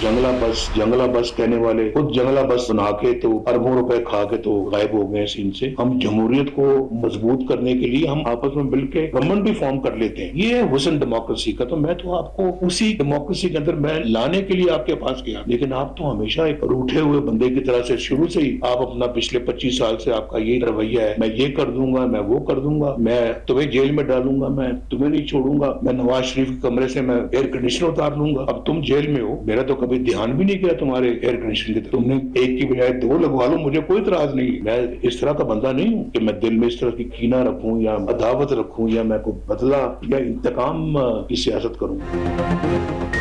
जंगला बस कहने वाले खुद जंगला बस बना के तो अरबों रुपए खा के तो गायब हो गए सीन से। हम जमहूरियत को मजबूत करने के लिए हम आपस में मिलकर गवर्नमेंट भी फॉर्म कर लेते हैं। ये है हुस्न डेमोक्रेसी का। तो मैं तो आपको उसी डेमोक्रेसी के अंदर मैं लाने के लिए आपके पास गया, लेकिन आप तो हमेशा एक रूठे हुए बंदे की तरह से शुरू से ही आप अपना पिछले 25 साल से आपका ये रवैया है, मैं ये कर दूंगा, मैं वो कर दूंगा, मैं तुम्हें जेल में डालूंगा, मैं तुम्हें नहीं छोड़ूंगा, मैं नवाज शरीफ के कमरे से मैं एयर कंडीशनर उतार लूंगा। अब तुम जेल में हो, मेरा तो कभी ध्यान भी नहीं किया तुम्हारे एयर कंडीशनर की। तुमने एक की बजाय 2 लगवा लो, मुझे कोई इतराज नहीं। मैं इस तरह का बंदा नहीं हूँ कि मैं दिल में इस तरह की कीना रखूं या अदावत रखूं या मैं कोई बदला या इंतकाम की सियासत करूं।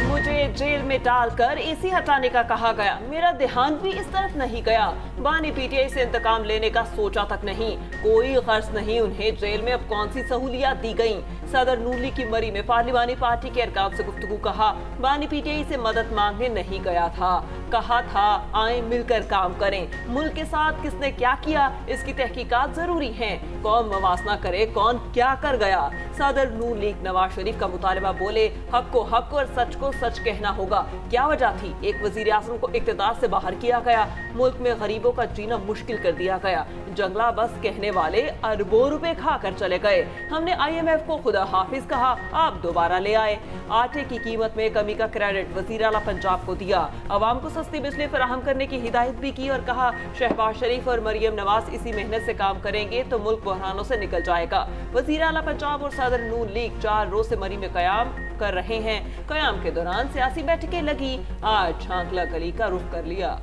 मुझे जेल में डालकर एसी हटाने का कहा गया, मेरा ध्यान भी इस तरफ नहीं गया। बानी पीटीआई से इंतकाम लेने का सोचा तक नहीं, कोई गर्ज नहीं उन्हें जेल में अब कौन सी सहूलियात दी गई। सदर नून लीग की मरी में पार्लिमानी पार्टी के अरकान से गुफ्तगू। कहा बानी पीटीआई से मदद मांगने नहीं गया था, कहा था आए मिलकर काम करें। मुल्क के साथ किसने क्या किया इसकी तहकीकात जरूरी है। कौन मवासना करे कौन क्या कर गया। सदर नून लीग नवाज शरीफ का मुतालबा, बोले हक को हक और सच को सच कहना होगा। क्या वजह थी एक वजीर आजम को इक़्तिदार से बाहर किया गया, मुल्क में गरीबों का जीना मुश्किल कर दिया गया। जंगला बस कहने वाले अरबों रुपए खाकर चले गए। हमने IMF को खुदा हाफिज कहा, आप दोबारा ले आए। आटे की कीमत में कमी का क्रेडिट वजीर आला पंजाब को दिया। अवाम को सस्ती बिजली फराहम करने की हिदायत भी की और कहा शहबाज शरीफ और मरियम नवाज इसी मेहनत से काम करेंगे तो मुल्क बहरानों से निकल जाएगा। वजीर आला पंजाब और सदर नून लीग 4 रोज से मरी में कयाम कर रहे हैं। कयाम के दौरान सियासी बैठकें लगी। आज झांकला गली का रुख कर लिया।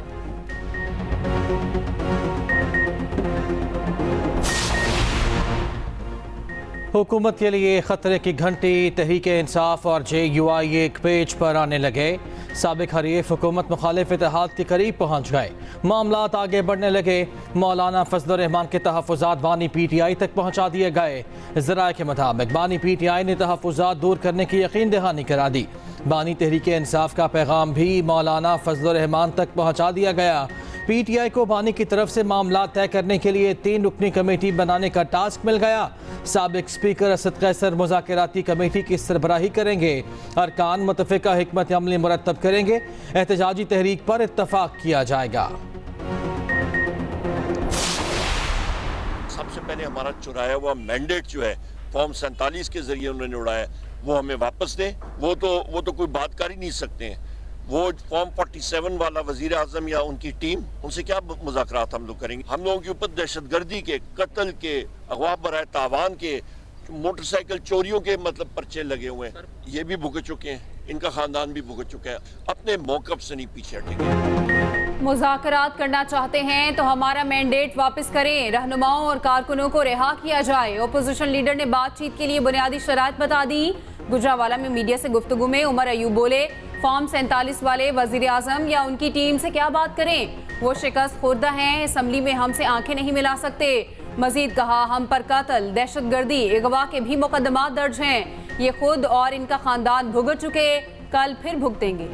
हुकूमत के लिए खतरे की घंटी, तहरीक इंसाफ और JUI एक पेज पर आने लगे। साबिक हरीफ हुकूमत मुखालिफ इत्तेहाद के करीब पहुंच गए। मामलात आगे बढ़ने लगे। मौलाना फजलुर रहमान के तहफ़्फ़ुज़ात बानी PTI तक पहुंचा दिए गए। ज़राए के मुताबिक बानी PTI ने तहफ़्फ़ुज़ात दूर करने की यकीन दहानी करा दी। बानी तहरीक इंसाफ का पैगाम भी मौलाना फजलुर रहमान तक पहुंचा दिया गया। PTI को बानी की तरफ से मामला तय करने के लिए 3 रुकनी कमेटी बनाने का टास्क मिल गया। साबिक स्पीकर असद कैसर मुज़ाकराती कमेटी की सरबराही करेंगे। अरकान मुतफ़िका हिकमत अमली मुरतब करेंगे। एहतजाजी तहरीक पर इत्तफाक किया जाएगा। सबसे पहले हमारा चुराया हुआ मैंडेट जो है फॉर्म 47 के जरिए उन्होंने उड़ाया, वो हमें वापस दें। वो तो कोई बात कर ही नहीं सकते हैं। वो फॉर्म 47 वाला वजीर आजम या उनकी टीम, उनसे क्या मुज़ाकरात हम लोग करेंगे। हम लोगों के ऊपर दहशतगर्दी के, कत्ल के, अगवा बराए तावान के, मोटरसाइकिल चोरियों के मतलब पर्चे लगे हुए हैं। ये भी भुगत चुके हैं, इनका खानदान भी भुगत चुका है। अपने मौक़िफ़ से नहीं पीछे हटेंगे। मुज़ाकरात करना चाहते हैं तो हमारा मैंडेट वापस करें, रहनुमाओं और कारकुनों को रिहा किया जाए। ओपोजिशन लीडर ने बातचीत के लिए बुनियादी शराइत बता दी। गुजरावाला में मीडिया से गुफ्तगू में उमर अयूब बोले फॉर्म 47 वाले वजीर आजम या उनकी टीम से क्या बात करें, वो शिकस्त खुर्दा हैं, असम्बली में हमसे आंखें नहीं मिला सकते। मजीद कहा हम पर कत्ल, दहशतगर्दी, अगवा के भी मुकदमात दर्ज हैं। ये खुद और इनका खानदान भुगत चुके, कल फिर भुगतेंगे।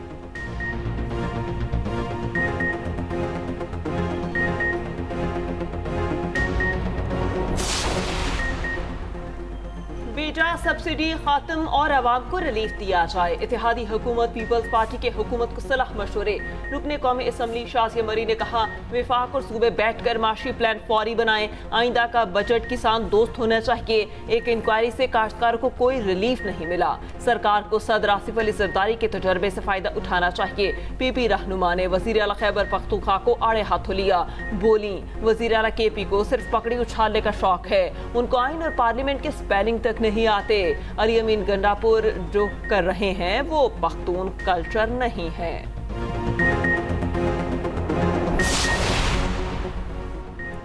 बेटा सब्सिडी खात्म और अवाम को रिलीफ दिया जाए। इत्तेहादी हुकूमत पीपल्स पार्टी के हुकूमत को सलाह मशवरे। रुकने कौमी असम्बली शाजिया मरी ने कहा विफाक और सूबे बैठकर माशी प्लान फौरी बनाएं। आइंदा का बजट किसान दोस्त होना चाहिए। एक इंक्वायरी से काश्तकारों को कोई रिलीफ नहीं मिला। सरकार को सदर आसिफ अली जरदारी के तजर्बे से फायदा उठाना चाहिए। PP रहनुमा ने वजीर आला खैबर पख्तूनख्वा को आड़े हाथों लिया। बोली वजीर आला KP को सिर्फ पकड़ी उछालने का शौक है, उनको आइन और पार्लियामेंट के स्पेलिंग तक नहीं आते। अली अमीन गंडापुर जो कर रहे हैं वो पख्तून कल्चर नहीं है।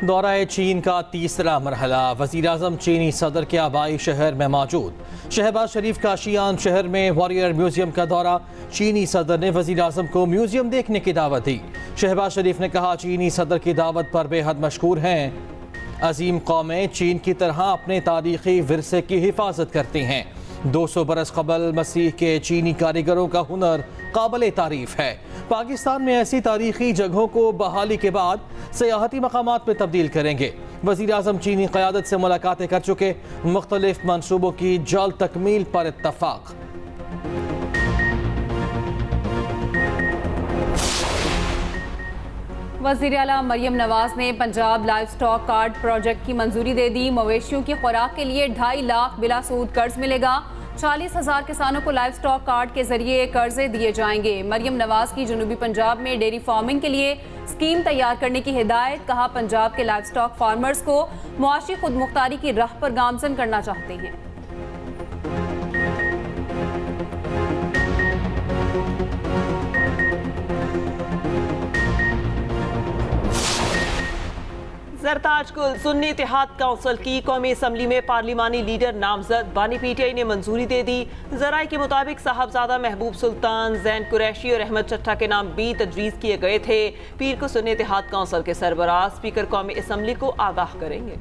दौरा चीन का तीसरा मरहला। वज़ीर आज़म चीनी सदर के आबाई शहर में मौजूद। शहबाज शरीफ का शियान शहर में वॉरियर म्यूजियम का दौरा। चीनी सदर ने वज़ीर आज़म को म्यूजियम देखने की दावत दी। शहबाज शरीफ ने कहा चीनी सदर की दावत पर बेहद मशकूर हैं। अजीम कौमें चीन की तरह अपने तारीख़ी विरसे की हिफाजत करती हैं। 200 बरस कबल मसीह के चीनी कारीगरों का हुनर काबिल तारीफ़ है। पाकिस्तान में ऐसी तारीख़ी जगहों को बहाली के बाद सियाहती मकामात में तब्दील करेंगे। वज़ीर आज़म चीनी क़यादत से मुलाकातें कर चुके। मुख्तलिफ मनसूबों की जल्द तकमील पर इत्तफ़ाक़। वज़ीर आला मरियम नवाज ने Punjab live stock card project की मंजूरी दे दी। मवेशियों की खुराक के लिए 2.5 लाख बिला सूद कर्ज मिलेगा। 40,000 किसानों को लाइव स्टॉक कार्ड के जरिए कर्जे दिए जाएंगे। मरियम नवाज की जनूबी पंजाब में डेयरी फार्मिंग के लिए स्कीम तैयार करने की हिदायत। कहा, पंजाब के लाइव स्टॉक फार्मर्स को मुआशी खुदमुख्तारी की राह पर गामजन करना चाहते हैं। सरताज कुल सुन्नी इत्तेहाद काउंसिल की कौमी असम्बली में पार्लिमानी लीडर नामजद। बानी पीटीआई ने मंजूरी दे दी। जराए के मुताबिक साहबजादा महबूब सुल्तान, जैन कुरैशी और अहमद चट्टा के नाम भी तजवीज़ किए गए थे। पीर को सुन्नी इत्तेहाद काउंसिल के सरबराह स्पीकर कौमी असम्बली को आगाह करेंगे।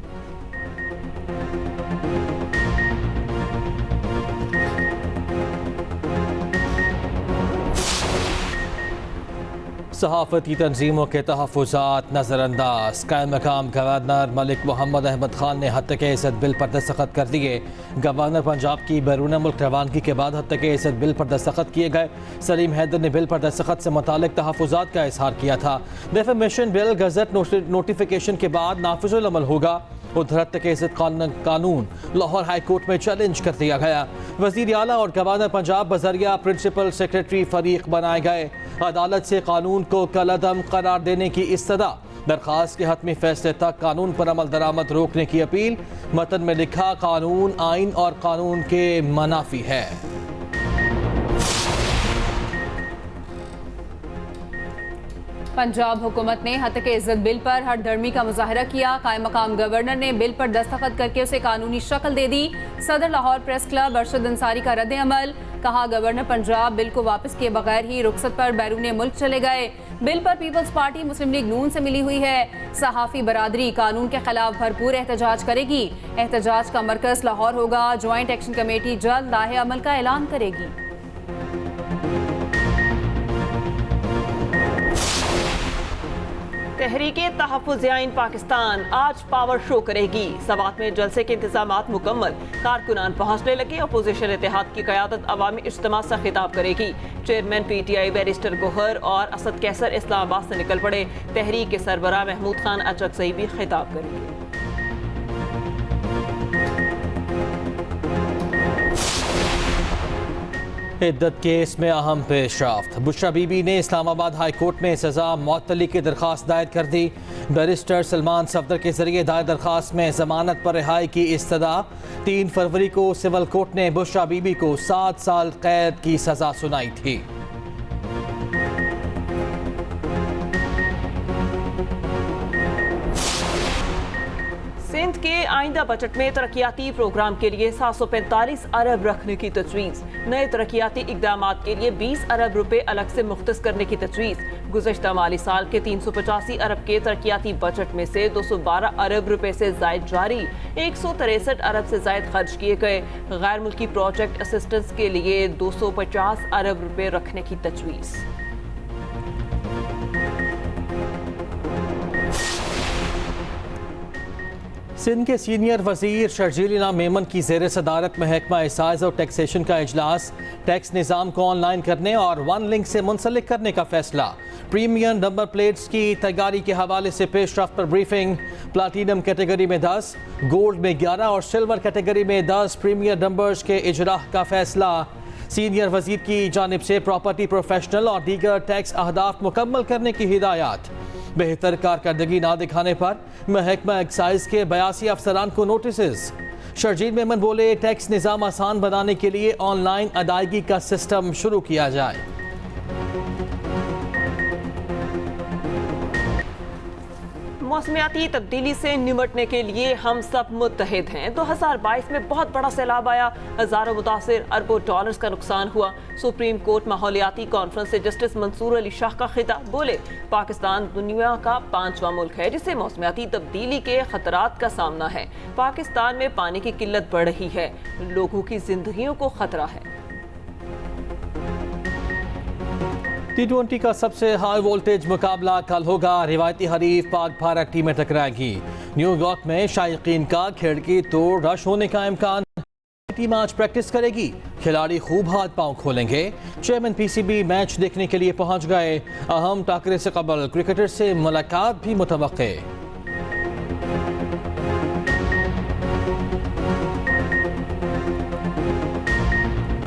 सहाफती तंजीमों के तहफ़्फ़ुज़ात नज़रअंदाज। कायम मकाम गवर्नर मलिक मोहम्मद अहमद खान ने हत्या के इज़्ज़त बिल पर दस्तखत कर दिए। गवर्नर पंजाब की बैरून मुल्क रवानगी के बाद हत्या के इज़्ज़त बिल पर दस्तखत किए गए। सलीम हैदर ने बिल पर दस्तखत से मुतालिक तहफ़्फ़ुज़ात का इजहार किया था। डिफेमेशन बिल गज़ट नोटिफिकेशन के बाद नाफिजुल अमल होगा। उधर हत्या के इज़्ज़त कानून लाहौर हाई कोर्ट में चैलेंज कर दिया गया। वज़ीर आला और गवर्नर पंजाब बजरिया प्रिंसिपल सेक्रेटरी फरीक बनाए गए। अदालत से कानून को कलअदम करार देने की इस्तदा। दरखास्त के हतमी फैसले तक कानून पर अमल दरामद रोकने की अपील। मतन में लिखा, कानून आइन और कानून के मनाफी है। पंजाब हुकूमत ने हत्या के इज़्ज़त बिल पर हरदर्मी का मुजाहरा किया। कायम मकाम गवर्नर ने बिल पर दस्तखत करके उसे कानूनी शक्ल दे दी। सदर लाहौर प्रेस क्लब अरशद अंसारी का रद्द अमल। कहा, गवर्नर पंजाब बिल को वापस किए बगैर ही रुखसत पर बैरून मुल्क चले गए। बिल पर पीपल्स पार्टी मुस्लिम लीग नून से मिली हुई है। सहाफ़ी बरादरी कानून के खिलाफ भरपूर एहतजाज करेगी। एहतजाज का मरकज लाहौर होगा। ज्वाइंट एक्शन कमेटी जल्द लाहे अमल का ऐलान करेगी। तहरीके तहफ़्फ़ुज़ आइन पाकिस्तान आज पावर शो करेगी। सवात में जलसे के इंतजामात मुकम्मल। कारकुनान पहुंचने लगे। अपोजिशन इत्तेहाद की क़यादत अवामी इज्तिमा से खिताब करेगी। चेयरमैन पीटीआई बैरिस्टर गोहर और असद कैसर इस्लामाबाद से निकल पड़े। तहरीक के सरबराह महमूद खान अचकज़ई भी खिताब करेंगे। इद्दत केस में अहम पेशरफ्त। बुशरा बीबी ने इस्लामाबाद हाई कोर्ट में सज़ा मुअत्तली की दरख्वास्त दायर कर दी। बैरिस्टर सलमान सफदर के जरिए दायर दरख्वास्त में जमानत पर रिहाई की इस्तदा। 3 फरवरी को सिविल कोर्ट ने बुशरा बीबी को 7 साल कैद की सज़ा सुनाई थी। सिंध के आइंदा बजट में तरक्याती प्रोग्राम के लिए 745 अरब रखने की तजवीज़। नए तरक्याती इकदामात के लिए 20 अरब रुपए अलग से मुख्तस करने की तजवीज़। गुज़श्ता माली साल के 385 अरब के तरक्याती बजट में से 212 अरब रुपए से जायद जारी। 163 अरब से जायद खर्च किए गए। गैर मुल्की प्रोजेक्ट असिस्टेंस के लिए 250 अरब रुपए रखने की तजवीज़। सिंध के सीनियर वजीर शर्जील इनाम मेमन की ज़ेर सदारत महकमा एसाइज़ और टैक्सेशन का इजलास। टैक्स निज़ाम को ऑनलाइन करने और वन लिंक से मुंसलिक करने का फैसला। प्रीमियम नंबर प्लेट्स की तैयारी के हवाले से पेशरफ्त पर ब्रीफिंग। प्लाटीनम कैटेगरी में 10, गोल्ड में 11 और सिल्वर कैटेगरी में 10 प्रीमियर नंबर्स के इजरा का फैसला। सीनियर वजीर की जानिब से प्रॉपर्टी प्रोफेशनल और दीगर टैक्स अहदाफ मुकम्मल करने की हिदायत। बेहतर कारकर्दगी ना दिखाने पर महकमा एक्साइज के 82 अफसरान को नोटिस। शर्जील मेमन बोले, टैक्स निज़ाम आसान बनाने के लिए ऑनलाइन अदायगी का सिस्टम शुरू किया जाए। मौसमियाती तब्दीली से निपटने के लिए हम सब मुत्तहिद हैं। 2022 में बहुत बड़ा सैलाब आया, हजारों मुतासिर, अरबों डॉलर्स का नुकसान हुआ। सुप्रीम कोर्ट माहौलियाती कॉन्फ्रेंस से जस्टिस मंसूर अली शाह का खिताब। बोले, पाकिस्तान दुनिया का 5वां मुल्क है जिसे मौसमियाती तब्दीली के खतरात का सामना है। पाकिस्तान में पानी की किल्लत बढ़ रही है, लोगों की जिंदगियों को खतरा है। T20 का सबसे हाई वोल्टेज मुकाबला कल होगा। रिवायती हरीफ पाक भारत टीमें टकराएगी। न्यूयॉर्क में शायकीन का खिड़की तोड़ रश होने का इम्कान। टीम आज प्रैक्टिस करेगी। खिलाड़ी खूब हाथ पांव खोलेंगे। चेयरमैन पीसीबी मैच देखने के लिए पहुंच गए। अहम टाकरे से कबल क्रिकेटर से मुलाकात भी मुतवक्के।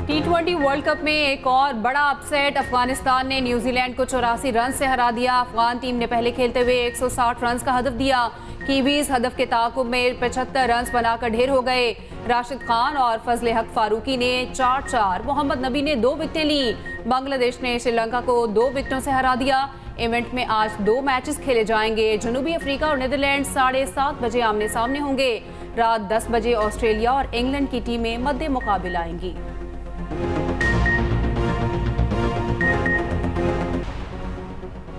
T20 वर्ल्ड कप में एक और बड़ा अपसेट। अफगानिस्तान ने न्यूजीलैंड को 84 रन से हरा दिया। अफगान टीम ने पहले खेलते हुए 160 रन का हदफ दिया। कीवीज हदफ के ताकुब में 75 रन बनाकर ढेर हो गए। राशिद खान और फजले हक फारूकी ने 4-4, मोहम्मद नबी ने 2 विकेटें ली। बांग्लादेश ने श्रीलंका को 2 विकेटों से हरा दिया। इवेंट में आज 2 मैचेस खेले जाएंगे। जनूबी अफ्रीका और नीदरलैंड 7:30 बजे आमने सामने होंगे। रात 10 बजे ऑस्ट्रेलिया और इंग्लैंड की टीमें मद्दे मुकाबिल आएंगी।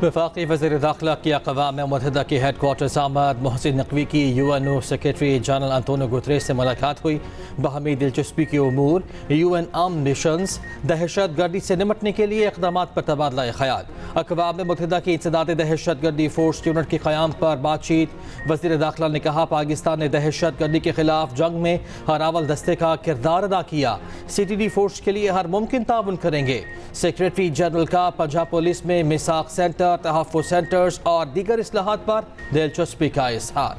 वफाकी वज़ीर दाखिला की अक़वाम मुत्तहिदा के हेड क्वार्टर्स आमद मोहसिन नकवी की UNO secretary general Antonio Guterres से मुलाकात हुई। बाहमी दिलचस्पी के उमूर, यूएन आर्म मिशंस, दहशत गर्दी से निपटने के लिए इक़दाम पर तबादला ख्याल। अक़वाम मुत्तहिदा की इंसदाद दहशत गर्दी फोर्स यूनिट के क़याम पर बातचीत। वज़ीर दाखिला ने कहा, पाकिस्तान ने दहशत गर्दी के खिलाफ जंग में हरावल दस्ते का किरदार अदा किया। CTD फोर्स के लिए हर मुमकिन ताउन करेंगे। सेक्रेटरी जनरल का पंजाब पुलिस में मिसाक सेंटर, तहफ़्फ़ुज़ सेंटर्स और दीगर इस्लाहात पर दिलचस्पी का इज़हार।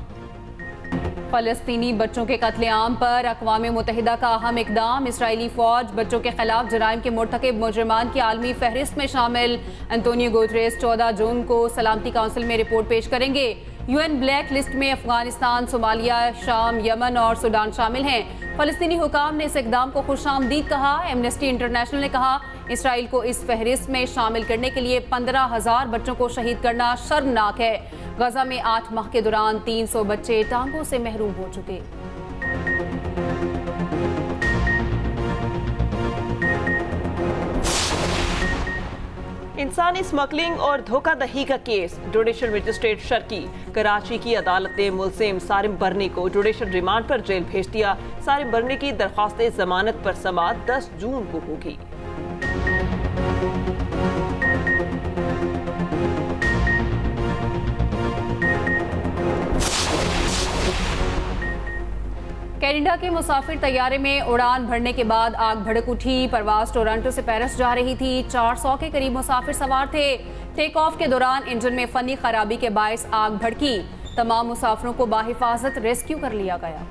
फ़लस्तीनी बच्चों के कत्लेआम पर अक़वाम मुत्तहिदा का अहम इक़दाम। इसराइली फ़ौज बच्चों के खिलाफ जराइम के मुर्तकिब मुजरिमान की आलमी फहरिस्त में शामिल। अंतोनियो गुतरेस 14 जून को सलामती काउंसिल में रिपोर्ट पेश करेंगे। UN ब्लैक लिस्ट में अफगानिस्तान, सोमालिया, शाम, यमन और सूडान शामिल हैं। फ़लस्तीनी हुकाम ने इस इक़दाम को खुशामदीद कहा। एमनेस्टी इंटरनेशनल ने कहा, इसराइल को इस फहरिस्त में शामिल करने के लिए 15,000 बच्चों को शहीद करना शर्मनाक है। गजा में 8 माह के दौरान 300 बच्चे टांगों से महरूम हो चुके। इंसानी स्मगलिंग और धोखाधड़ी का case. Judicial magistrate Sharki Karachi की अदालत ने मुलजिम सारिम बर्नी को जुडिशल रिमांड पर जेल भेज दिया। सारिम बर्नी की दरख्वास्त जमानत पर समाअत 10 जून को होगी। कनाडा के मुसाफिर तैयारे में उड़ान भरने के बाद आग भड़क उठी। परवाज टोरंटो से पेरिस जा रही थी। 400 के करीब मुसाफिर सवार थे। टेक ऑफ के दौरान इंजन में फनी खराबी के बायस आग भड़की। तमाम मुसाफिरों को बाहिफाजत रेस्क्यू कर लिया गया।